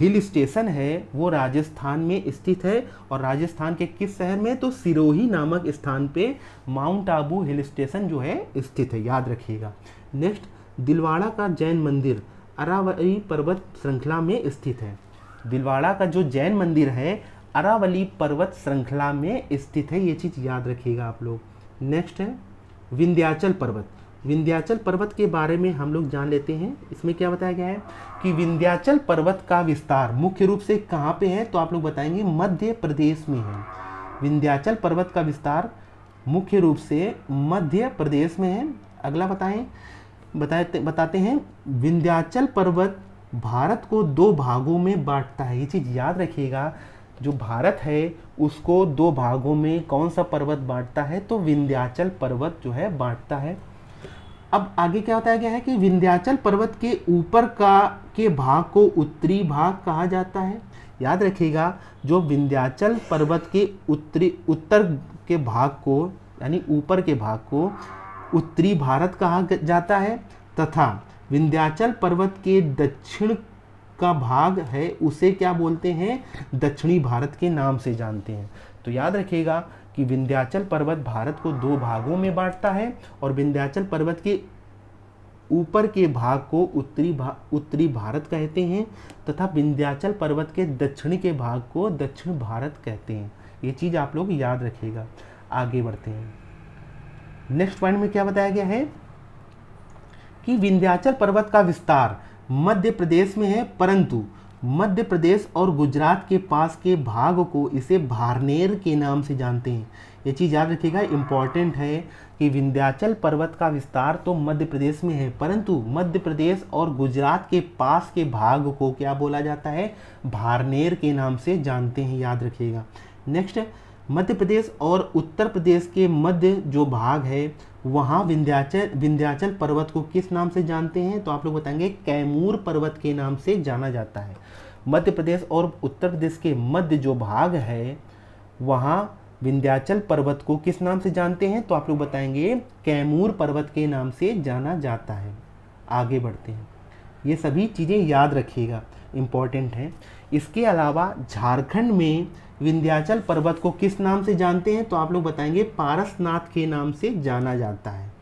हिल स्टेशन है वो राजस्थान में स्थित है। और राजस्थान के किस शहर में? तो सिरोही नामक स्थान पे माउंट आबू हिल स्टेशन जो है स्थित है। याद रखिएगा। नेक्स्ट, दिलवाड़ा का जैन मंदिर अरावली पर्वत श्रृंखला में स्थित है। दिलवाड़ा का जो जैन मंदिर है अरावली पर्वत श्रृंखला में स्थित है। ये चीज़ याद रखिएगा आप लोग। नेक्स्ट है विंध्याचल पर्वत। विंध्याचल पर्वत के बारे में हम लोग जान लेते हैं। इसमें क्या बताया गया है कि विंध्याचल पर्वत का विस्तार मुख्य रूप से कहाँ पे है? तो आप लोग बताएंगे मध्य प्रदेश में है। विंध्याचल पर्वत का विस्तार मुख्य रूप से मध्य प्रदेश में है। अगला बताते हैं विंध्याचल पर्वत भारत को 2 भागों में बांटता है। ये चीज़ याद रखिएगा। जो भारत है उसको 2 भागों में कौन सा पर्वत बांटता है? तो विंध्याचल पर्वत जो है बांटता है। अब आगे क्या बताया गया है कि विंध्याचल पर्वत के ऊपर के भाग को उत्तरी भाग कहा जाता है। याद रखिएगा, जो विंध्याचल पर्वत के उत्तर के भाग को यानी ऊपर के भाग को उत्तरी भारत कहा जाता है तथा विंध्याचल पर्वत के दक्षिण का भाग है उसे क्या बोलते हैं? दक्षिणी भारत के नाम से जानते हैं। तो याद रखिएगा कि विंध्याचल पर्वत भारत को 2 भागों में बांटता है और विंध्याचल पर्वत के ऊपर के भाग को उत्तरी भारत कहते हैं तथा विंध्याचल पर्वत के दक्षिणी के भाग को दक्षिण भारत कहते हैं। ये चीज़ आप लोग याद रखिएगा। आगे बढ़ते हैं। नेक्स्ट पॉइंट में क्या बताया गया है कि विंध्याचल पर्वत का विस्तार मध्य प्रदेश में है, परंतु मध्य प्रदेश और गुजरात के पास के भाग को इसे भारनेर के नाम से जानते हैं। ये चीज़ याद रखिएगा, इंपॉर्टेंट है कि विंध्याचल पर्वत का विस्तार तो मध्य प्रदेश में है, परंतु मध्य प्रदेश और गुजरात के पास के भाग को क्या बोला जाता है? भारनेर के नाम से जानते हैं। याद रखिएगा। नेक्स्ट, मध्य प्रदेश और उत्तर प्रदेश के मध्य जो भाग है वहाँ विंध्याचल पर्वत को किस नाम से जानते हैं? तो आप लोग बताएंगे कैमूर पर्वत के नाम से जाना जाता है। मध्य प्रदेश और उत्तर प्रदेश के मध्य जो भाग है वहाँ विंध्याचल पर्वत को किस नाम से जानते हैं? तो आप लोग बताएंगे कैमूर पर्वत के नाम से जाना जाता है। आगे बढ़ते हैं। ये सभी चीज़ें याद रखिएगा, इम्पॉर्टेंट हैं। इसके अलावा झारखंड में विंध्याचल पर्वत को किस नाम से जानते हैं? तो आप लोग बताएंगे पारसनाथ के नाम से जाना जाता है।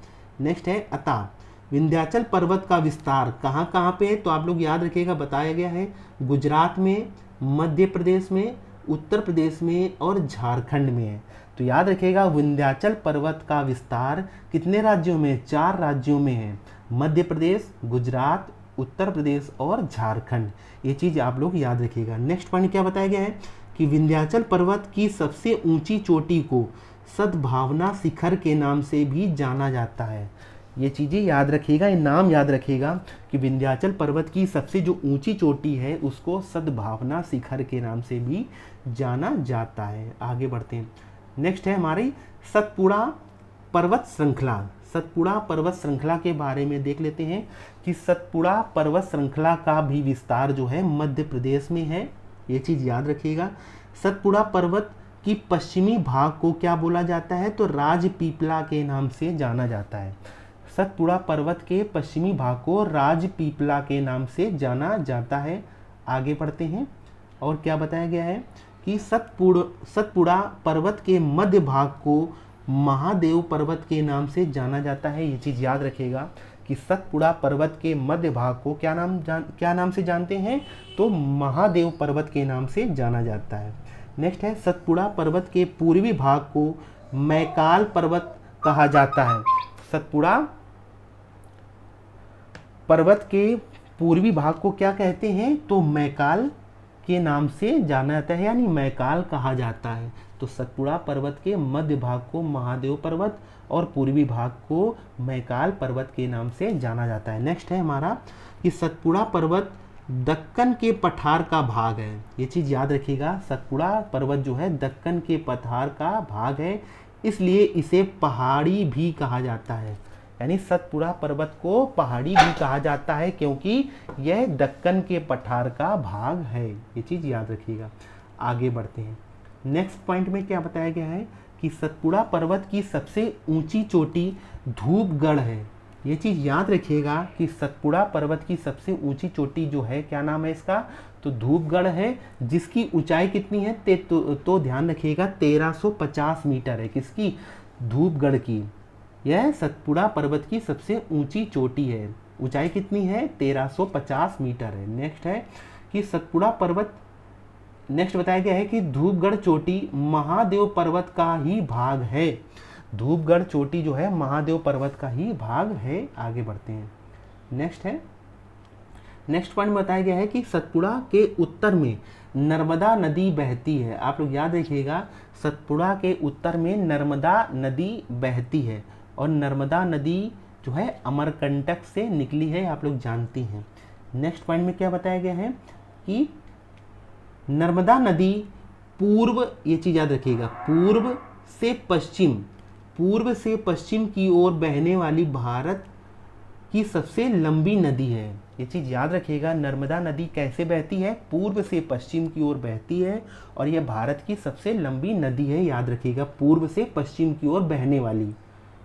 नेक्स्ट है अता। विंध्याचल पर्वत का विस्तार कहाँ कहाँ पे है, तो आप लोग याद रखिएगा, बताया गया है गुजरात में, मध्य प्रदेश में, उत्तर प्रदेश में और झारखंड में है। तो याद रखिएगा विंध्याचल पर्वत का विस्तार कितने राज्यों में, 4 राज्यों में है, मध्य प्रदेश, गुजरात, उत्तर प्रदेश और झारखंड। ये चीज़ आप लोग याद रखिएगा। नेक्स्ट पॉइंट क्या बताया गया है कि विंध्याचल पर्वत की सबसे ऊंची चोटी को सद्भावना शिखर के नाम से भी जाना जाता है। ये चीज़ें याद रखिएगा, ये नाम याद रखिएगा कि विंध्याचल पर्वत की सबसे जो ऊंची चोटी है उसको सद्भावना शिखर के नाम से भी जाना जाता है। आगे बढ़ते हैं। नेक्स्ट है हमारी सतपुड़ा पर्वत श्रृंखला। सतपुड़ा पर्वत श्रृंखला के बारे में देख लेते हैं कि सतपुड़ा पर्वत श्रृंखला का भी विस्तार जो है मध्य प्रदेश में है। ये चीज़ याद रखिएगा। सतपुड़ा पर्वत की पश्चिमी भाग को क्या बोला जाता है, तो राजपीपला के नाम से जाना जाता है। सतपुड़ा पर्वत के पश्चिमी भाग को राजपीपला के नाम से जाना जाता है। आगे बढ़ते हैं। और क्या बताया गया है कि सतपुड़ा पर्वत के मध्य भाग को महादेव पर्वत के नाम से जाना जाता है। ये चीज़ याद रखिएगा कि सतपुड़ा पर्वत के मध्य भाग को क्या नाम से जानते हैं, तो महादेव पर्वत के नाम से जाना जाता है। नेक्स्ट है सतपुड़ा पर्वत के पूर्वी भाग को मैकाल पर्वत कहा जाता है। सतपुड़ा पर्वत के पूर्वी भाग को क्या कहते हैं, तो मैकाल के नाम से जाना जाता है, यानी मैकाल कहा जाता है। तो सतपुड़ा पर्वत के मध्य भाग को महादेव पर्वत और पूर्वी भाग को मैकाल पर्वत के नाम से जाना जाता है। नेक्स्ट है हमारा कि सतपुड़ा पर्वत दक्कन के पठार का भाग है। ये चीज़ याद रखिएगा, सतपुड़ा पर्वत जो है दक्कन के पठार का भाग है, इसलिए इसे पहाड़ी भी कहा जाता है। यानी सतपुड़ा पर्वत को पहाड़ी भी कहा जाता है क्योंकि यह दक्कन के पठार का भाग है। ये चीज़ याद रखिएगा। आगे बढ़ते हैं। नेक्स्ट पॉइंट में क्या बताया गया है कि सतपुड़ा पर्वत की सबसे ऊंची चोटी धूपगढ़ है। ये चीज़ याद रखिएगा कि सतपुड़ा पर्वत की सबसे ऊंची चोटी जो है, क्या नाम है इसका, तो धूपगढ़ है, जिसकी ऊंचाई कितनी है, तो ध्यान रखिएगा 1350 मीटर है। किसकी, धूपगढ़ की। यह सतपुड़ा पर्वत की सबसे ऊंची चोटी है, ऊंचाई कितनी है, 1350 मीटर है। नेक्स्ट है कि सतपुड़ा पर्वत, नेक्स्ट बताया गया है कि धूपगढ़ चोटी महादेव पर्वत का ही भाग है। धूपगढ़ चोटी जो है महादेव पर्वत का ही भाग है। आगे बढ़ते हैं। नेक्स्ट है, नेक्स्ट पॉइंट बताया गया है कि सतपुड़ा के उत्तर में नर्मदा नदी बहती है। आप लोग याद रखिएगा, सतपुड़ा के उत्तर में नर्मदा नदी बहती है और नर्मदा नदी जो है अमरकंटक से निकली है, आप लोग जानती हैं। नेक्स्ट पॉइंट में क्या बताया गया है कि नर्मदा नदी पूर्व, ये चीज़ याद रखिएगा, पूर्व से पश्चिम की ओर बहने वाली भारत की सबसे लंबी नदी है। ये चीज़ याद रखिएगा, नर्मदा नदी कैसे बहती है, पूर्व से पश्चिम की ओर बहती है और यह भारत की सबसे लंबी नदी है। याद रखिएगा, पूर्व से पश्चिम की ओर बहने वाली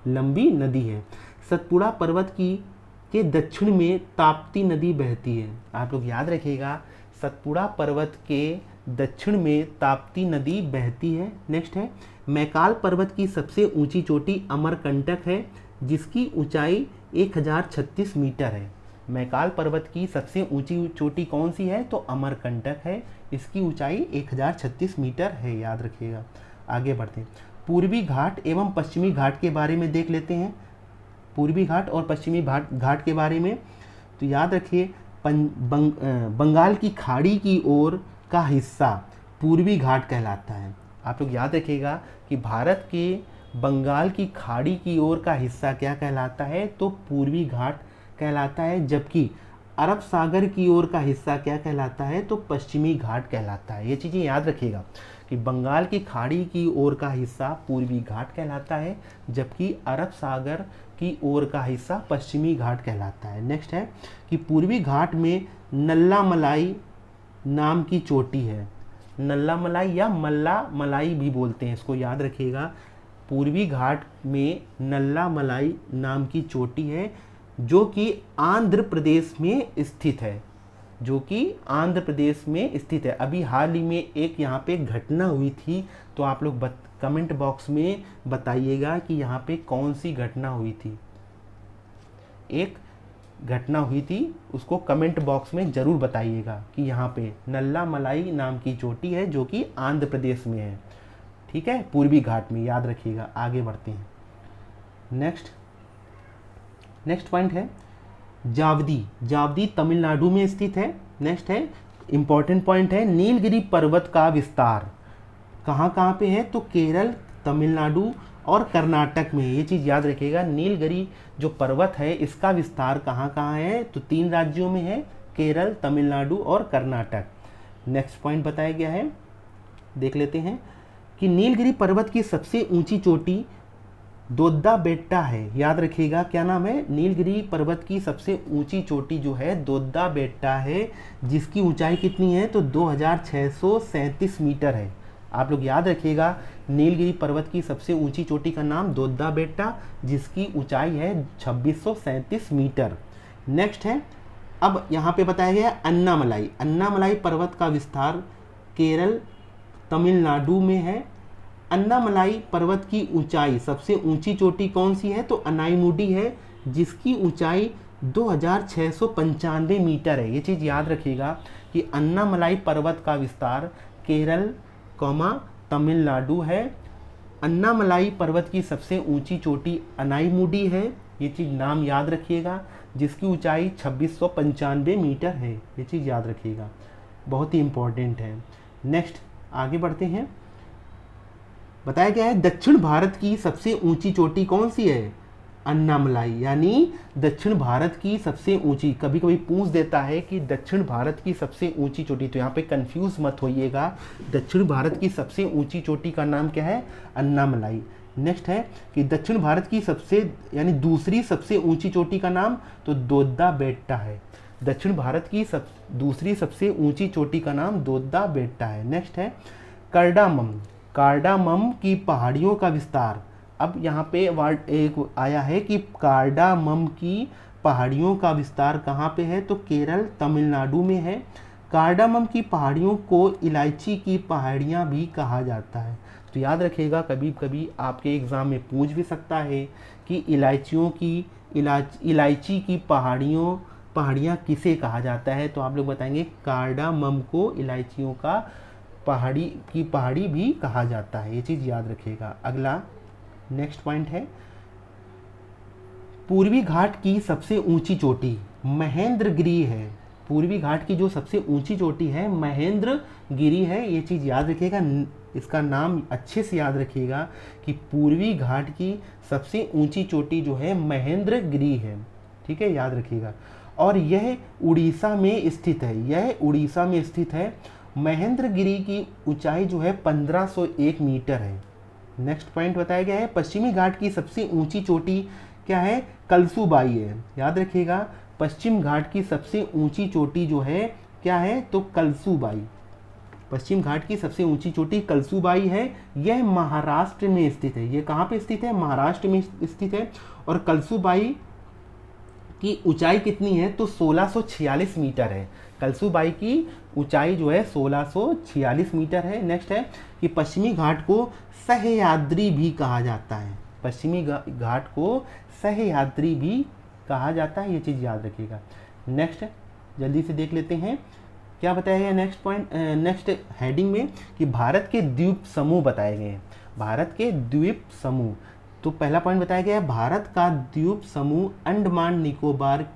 लंबी नदी है। सतपुड़ा पर्वत के दक्षिण में ताप्ती नदी बहती है। आप लोग याद रखिएगा, सतपुड़ा पर्वत के दक्षिण में ताप्ती नदी बहती है। नेक्स्ट है, मैकाल पर्वत की सबसे ऊंची चोटी अमरकंटक है, जिसकी ऊंचाई 1036 मीटर है। मैकाल पर्वत की सबसे ऊंची चोटी कौन सी है, तो अमरकंटक है, इसकी ऊंचाई 1036 मीटर है। याद रखिएगा। आगे बढ़ते हैं। पूर्वी घाट एवं पश्चिमी घाट के बारे में देख लेते हैं। पूर्वी घाट और पश्चिमी घाट के बारे में तो याद रखिए, बंगाल की खाड़ी की ओर का हिस्सा पूर्वी घाट कहलाता है। आप लोग याद रखिएगा कि भारत के बंगाल की खाड़ी की ओर का हिस्सा क्या कहलाता है, तो पूर्वी घाट कहलाता है, जबकि अरब सागर की ओर का हिस्सा क्या कहलाता है, तो पश्चिमी घाट कहलाता है। ये चीज़ें याद रखिएगा कि बंगाल की खाड़ी की ओर का हिस्सा पूर्वी घाट कहलाता है, जबकि अरब सागर की ओर का हिस्सा पश्चिमी घाट कहलाता है। नेक्स्ट है कि पूर्वी घाट में नल्ला मलाई नाम की चोटी है। नल्ला मलाई या मल्ला मलाई भी बोलते हैं, इसको याद रखिएगा। पूर्वी घाट में नल्ला मलाई नाम की चोटी है, जो कि आंध्र प्रदेश में स्थित है, जो कि आंध्र प्रदेश में स्थित है। अभी हाल ही में एक यहाँ पे घटना हुई थी, तो आप लोग कमेंट बॉक्स में बताइएगा कि यहाँ पे कौन सी घटना हुई थी। एक घटना हुई थी उसको कमेंट बॉक्स में ज़रूर बताइएगा कि यहाँ पे नल्ला मलाई नाम की चोटी है जो कि आंध्र प्रदेश में है, ठीक है, पूर्वी घाट में, याद रखिएगा। आगे बढ़ते हैं। नेक्स्ट पॉइंट है जावदी। जावदी तमिलनाडु में स्थित है। नेक्स्ट है इंपॉर्टेंट पॉइंट है नीलगिरी पर्वत का विस्तार कहाँ कहाँ पे है, तो केरल, तमिलनाडु और कर्नाटक में। ये चीज़ याद रखिएगा, नीलगिरी जो पर्वत है इसका विस्तार कहाँ कहाँ है, तो 3 राज्यों में है, केरल, तमिलनाडु और कर्नाटक। नेक्स्ट पॉइंट बताया गया है, देख लेते हैं कि नीलगिरी पर्वत की सबसे ऊंची चोटी दोद्दा बेट्टा है। याद रखिएगा क्या नाम है, नीलगिरी पर्वत की सबसे ऊंची चोटी जो है दोद्दा बेट्टा है, जिसकी ऊंचाई कितनी है, तो 2637 मीटर है। आप लोग याद रखिएगा नीलगिरी पर्वत की सबसे ऊंची चोटी का नाम दोद्दा बेट्टा, जिसकी ऊंचाई है 2637 मीटर। नेक्स्ट है, अब यहाँ पे बताया गया अन्नामलाई। अन्नामलाई पर्वत का विस्तार केरल, तमिलनाडु में है। अन्नामलाई पर्वत की ऊंचाई, सबसे ऊंची चोटी कौन सी है, तो अनाईमुडी है, जिसकी ऊंचाई 2695 मीटर है। ये चीज़ याद रखिएगा कि अन्नामलाई पर्वत का विस्तार केरल, तमिलनाडु है। अन्नामलाई पर्वत की सबसे ऊंची चोटी अनाईमुडी है, ये चीज़ नाम याद रखिएगा, जिसकी ऊंचाई 2695 मीटर है। ये चीज़ याद रखिएगा, बहुत ही इंपॉर्टेंट है। नेक्स्ट आगे बढ़ते हैं। बताया गया है दक्षिण भारत की सबसे ऊंची चोटी कौन सी है, अन्नामलाई, यानी दक्षिण भारत की सबसे ऊंची। कभी कभी पूछ देता है कि दक्षिण भारत की सबसे ऊंची चोटी, तो यहाँ पे कंफ्यूज मत होइएगा, दक्षिण भारत की सबसे ऊंची चोटी का नाम क्या है, अन्नामलाई। नेक्स्ट है कि दक्षिण भारत की सबसे यानी दूसरी सबसे ऊंची चोटी का नाम, तो दोद्दा बेट्टा है। दक्षिण भारत की दूसरी सबसे ऊंची चोटी का नाम दोद्दा बेट्टा है। नेक्स्ट है कार्डामम। कार्डामम की पहाड़ियों का विस्तार। अब यहाँ पे वर्ड एक आया है कि कार्डामम की पहाड़ियों का विस्तार कहाँ पे है, तो केरल, तमिलनाडु में है। कार्डामम की पहाड़ियों को इलायची की पहाड़ियाँ भी कहा जाता है। तो याद रखिएगा, कभी कभी आपके एग्ज़ाम में पूछ भी सकता है कि इलायची की पहाड़ियाँ किसे कहा जाता है, तो आप लोग बताएंगे कार्डामम को इलायचियों का पहाड़ी भी कहा जाता है। ये चीज़ याद रखिएगा। अगला नेक्स्ट पॉइंट है पूर्वी घाट की सबसे ऊंची चोटी महेंद्रगिरी है। पूर्वी घाट की जो सबसे ऊंची चोटी है महेंद्रगिरी है। ये चीज़ याद रखिएगा, इसका नाम अच्छे से याद रखिएगा कि पूर्वी घाट की सबसे ऊंची चोटी जो है महेंद्रगिरी है, ठीक है, याद रखिएगा। और यह उड़ीसा में स्थित है, यह उड़ीसा में स्थित है। महेंद्रगिरी की ऊंचाई जो है 1501 मीटर है। नेक्स्ट पॉइंट बताया गया है पश्चिमी घाट की सबसे ऊंची चोटी क्या है, कलसूबाई है। याद रखिएगा, पश्चिम घाट की सबसे ऊंची चोटी जो है क्या है, तो कलसूबाई। पश्चिम घाट की सबसे ऊंची चोटी कलसूबाई है। यह महाराष्ट्र में स्थित है। ये कहाँ पे स्थित है, महाराष्ट्र में स्थित है। और कलसूबाई की ऊंचाई कितनी है, तो 1646 मीटर है। कलसूबाई की ऊंचाई जो है 1646 मीटर है। नेक्स्ट है कि पश्चिमी घाट को सह्याद्री भी कहा जाता है। पश्चिमी घाट को सह्याद्री भी कहा जाता है, ये चीज़ याद रखिएगा। नेक्स्ट जल्दी से देख लेते हैं क्या बताया गया नेक्स्ट पॉइंट, नेक्स्ट हेडिंग में कि भारत के द्वीप समूह बताए गए हैं। भारत के द्वीप समूह, तो पहला पॉइंट बताया गया है भारत का द्वीप समूह अंडमान निकोबार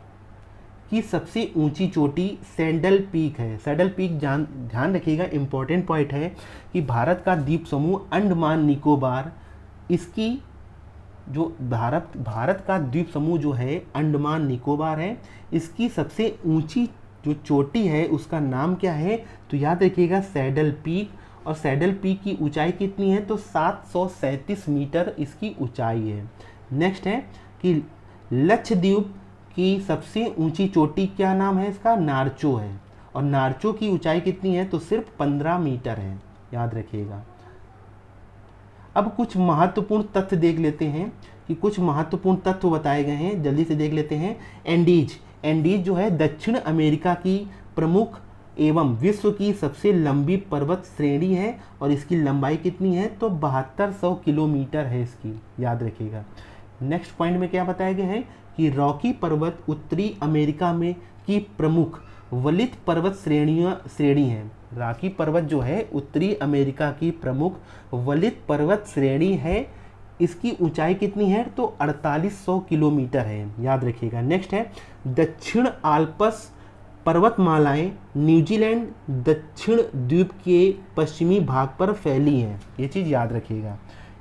की सबसे ऊंची चोटी सैडल पीक है। सैडल पीक ध्यान रखिएगा, इंपॉर्टेंट पॉइंट है कि भारत का द्वीप समूह अंडमान निकोबार, इसकी जो भारत का द्वीप समूह जो है अंडमान निकोबार है, इसकी सबसे ऊंची जो चोटी है उसका नाम क्या है, तो याद रखिएगा सैडल पीक। और सैडल पीक की ऊंचाई कितनी है, तो 737 मीटर इसकी ऊंचाई है। नेक्स्ट है कि लक्षद्वीप की सबसे ऊंची चोटी क्या नाम है इसका, नारचो है। और नारचो की ऊंचाई कितनी है, तो सिर्फ 15 मीटर है, याद रखिएगा। अब कुछ महत्वपूर्ण तथ्य देख लेते हैं कि कुछ महत्वपूर्ण तथ्य बताए गए हैं, जल्दी से देख लेते हैं। एंडीज जो है दक्षिण अमेरिका की प्रमुख एवं विश्व की सबसे लंबी पर्वत श्रेणी है। और इसकी लंबाई कितनी है, तो 7200 किलोमीटर है इसकी, याद रखिएगा। नेक्स्ट पॉइंट में क्या बताया गया है कि रॉकी पर्वत उत्तरी अमेरिका में की प्रमुख वलित पर्वत श्रेणी है। रॉकी पर्वत जो है उत्तरी अमेरिका की प्रमुख वलित पर्वत श्रेणी है। इसकी ऊंचाई कितनी है? तो 4800 किलोमीटर है, याद रखिएगा। नेक्स्ट है दक्षिण आल्प्स पर्वतमालाएं न्यूजीलैंड दक्षिण द्वीप के पश्चिमी भाग पर फैली हैं, ये चीज़ याद रखिएगा।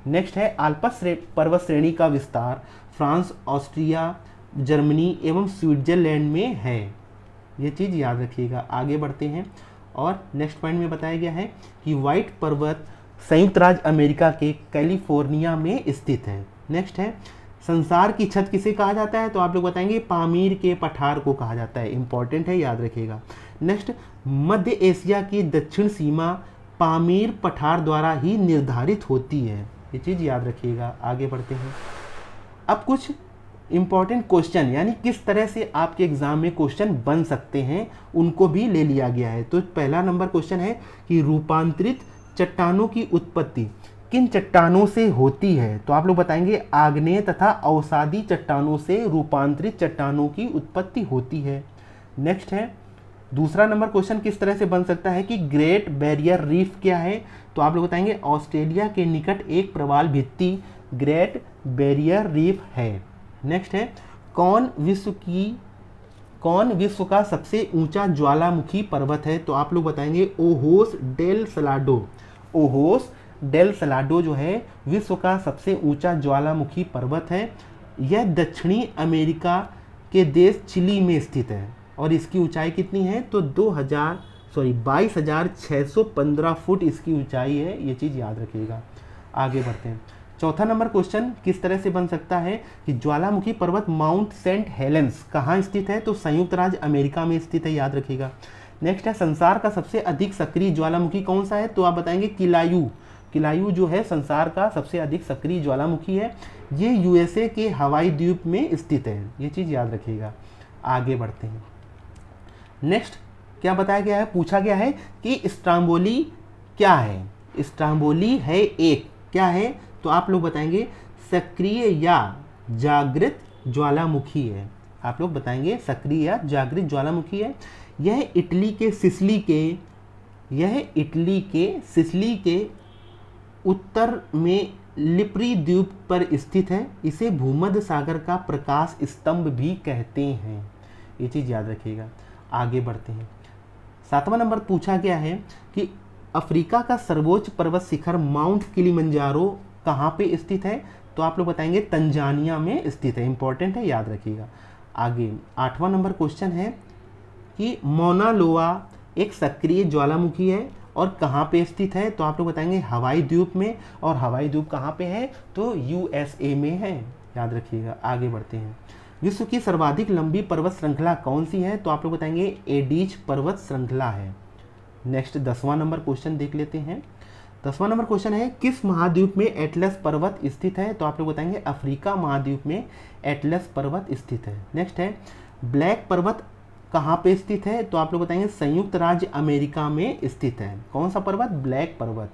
नेक्स्ट है आल्प्स पर्वत श्रेणी का विस्तार फ्रांस, ऑस्ट्रिया, जर्मनी एवं स्विट्जरलैंड में है, ये चीज़ याद रखिएगा। आगे बढ़ते हैं और नेक्स्ट पॉइंट में बताया गया है कि व्हाइट पर्वत संयुक्त राज्य अमेरिका के कैलिफोर्निया में स्थित है। नेक्स्ट है संसार की छत किसे कहा जाता है? तो आप लोग बताएंगे पामीर के पठार को कहा जाता है, इंपॉर्टेंट है, याद रखिएगा। नेक्स्ट मध्य एशिया की दक्षिण सीमा पामीर पठार द्वारा ही निर्धारित होती है, ये चीज़ याद रखिएगा। आगे बढ़ते हैं। अब कुछ इंपॉर्टेंट क्वेश्चन यानी किस तरह से आपके एग्जाम में क्वेश्चन बन सकते हैं उनको भी ले लिया गया है। तो पहला नंबर क्वेश्चन है कि रूपांतरित चट्टानों की उत्पत्ति किन चट्टानों से होती है? तो आप लोग बताएंगे आग्नेय तथा अवसादी चट्टानों से रूपांतरित चट्टानों की उत्पत्ति होती है। नेक्स्ट है दूसरा नंबर क्वेश्चन किस तरह से बन सकता है कि ग्रेट बैरियर रीफ क्या है? तो आप लोग बताएंगे ऑस्ट्रेलिया के निकट एक प्रवाल भित्ति ग्रेट बैरियर रीफ है। नेक्स्ट है कौन विश्व का सबसे ऊंचा ज्वालामुखी पर्वत है? तो आप लोग बताएंगे ओहोस डेल सलाडो। ओहोस डेल सलाडो जो है विश्व का सबसे ऊंचा ज्वालामुखी पर्वत है। यह दक्षिणी अमेरिका के देश चिली में स्थित है और इसकी ऊंचाई कितनी है? तो 22,615 फुट इसकी ऊंचाई है, ये चीज़ याद रखिएगा। आगे बढ़ते हैं। चौथा नंबर क्वेश्चन किस तरह से बन सकता है कि ज्वालामुखी पर्वत माउंट सेंट हेलेंस कहाँ स्थित है? तो संयुक्त राज्य अमेरिका में स्थित है, याद रखिएगा। नेक्स्ट है संसार का सबसे अधिक सक्रिय ज्वालामुखी कौन सा है? तो आप बताएंगे किलायू। किलायू जो है संसार का सबसे अधिक सक्रिय ज्वालामुखी है, ये यूएसए के हवाई द्वीप में स्थित है, ये चीज़ याद रखिएगा। आगे बढ़ते हैं। नेक्स्ट क्या बताया गया है? पूछा गया है कि स्ट्रोम्बोली क्या है? स्ट्रोम्बोली है एक क्या है? तो आप लोग बताएंगे सक्रिय या जागृत ज्वालामुखी है। आप लोग बताएंगे सक्रिय या जागृत ज्वालामुखी है। यह इटली के सिसिली के उत्तर में लिप्री द्वीप पर स्थित है। इसे भूमध्य सागर का प्रकाश स्तंभ भी कहते हैं, ये चीज़ याद रखिएगा। आगे बढ़ते हैं। 7वां नंबर पूछा गया है कि अफ्रीका का सर्वोच्च पर्वत शिखर माउंट किलिमंजारो कहाँ पे स्थित है? तो आप लोग बताएंगे तंजानिया में स्थित है, इंपॉर्टेंट है, याद रखिएगा। आगे 8वां नंबर क्वेश्चन है कि मौना लोआ एक सक्रिय ज्वालामुखी है और कहाँ पे स्थित है? तो आप लोग बताएंगे हवाई द्वीप में, और हवाई द्वीप कहाँ पे है? तो यूएसए में है, याद रखिएगा। आगे बढ़ते हैं। विश्व की सर्वाधिक लंबी पर्वत श्रृंखला कौन सी है? तो आप लोग बताएंगे एडीज पर्वत श्रृंखला है। नेक्स्ट 10वां नंबर क्वेश्चन देख लेते हैं। 10वां नंबर क्वेश्चन है किस महाद्वीप में एटलस पर्वत स्थित है? तो आप लोग बताएंगे अफ्रीका महाद्वीप में एटलस पर्वत स्थित है। नेक्स्ट है ब्लैक पर्वत कहाँ पे स्थित है? तो आप लोग बताएंगे संयुक्त राज्य अमेरिका में स्थित है। कौन सा पर्वत? ब्लैक पर्वत।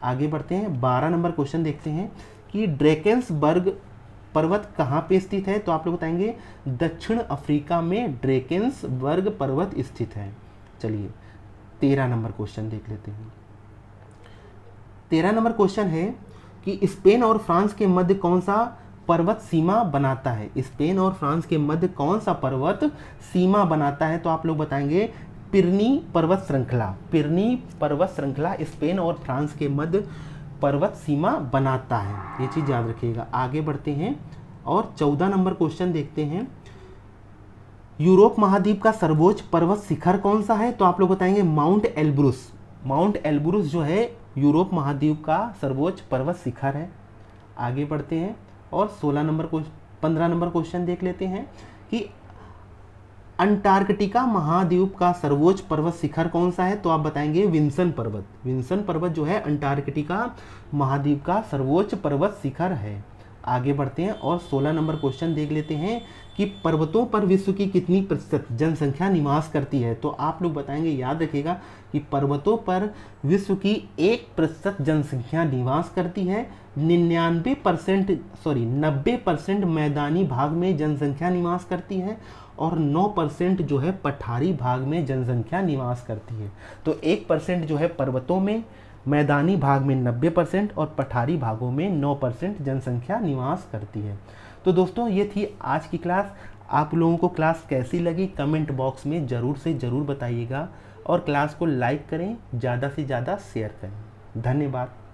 आगे बढ़ते हैं। 12 नंबर क्वेश्चन देखते हैं कि ड्रेकेंसबर्ग पर्वत कहाँ पे स्थित है? तो आप लोग बताएंगे दक्षिण अफ्रीका में ड्रेकेंसबर्ग पर्वत स्थित है। चलिए 13 नंबर क्वेश्चन देख लेते हैं। 13 नंबर क्वेश्चन है कि स्पेन और फ्रांस के मध्य कौन सा पर्वत सीमा बनाता है? स्पेन और फ्रांस के मध्य कौन सा पर्वत सीमा बनाता है? तो आप लोग बताएंगे पिरनी पर्वत श्रृंखला। पिरनी पर्वत श्रृंखला स्पेन और फ्रांस के मध्य पर्वत सीमा बनाता है, ये चीज़ याद रखिएगा। आगे बढ़ते हैं और 14 नंबर क्वेश्चन देखते हैं। यूरोप महाद्वीप का सर्वोच्च पर्वत शिखर कौन सा है? तो आप लोग बताएंगे माउंट एल्ब्रुस। माउंट एल्ब्रुस जो है यूरोप महाद्वीप का सर्वोच्च पर्वत शिखर है। आगे बढ़ते हैं और 15 नंबर क्वेश्चन देख लेते हैं कि अंटार्कटिका महाद्वीप का सर्वोच्च पर्वत शिखर कौन सा है? तो आप बताएंगे विंसन पर्वत। विंसन पर्वत जो है अंटार्कटिका महाद्वीप का सर्वोच्च पर्वत शिखर है। आगे बढ़ते हैं और 16 नंबर क्वेश्चन देख लेते हैं कि पर्वतों पर विश्व की कितनी प्रतिशत जनसंख्या निवास करती है। तो आप लोग बताएंगे, याद रखिएगा कि पर्वतों पर विश्व की 1% जनसंख्या निवास करती है, 90% मैदानी भाग में जनसंख्या निवास करती है और 9% जो है पठारी भाग में जनसंख्या निवास करती है। तो 1% जो है पर्वतों में, मैदानी भाग में 90% और पठारी भागों में 9% जनसंख्या निवास करती है। तो दोस्तों ये थी आज की क्लास। आप लोगों को क्लास कैसी लगी कमेंट बॉक्स में ज़रूर से ज़रूर बताइएगा और क्लास को लाइक करें, ज़्यादा से ज़्यादा शेयर करें। धन्यवाद।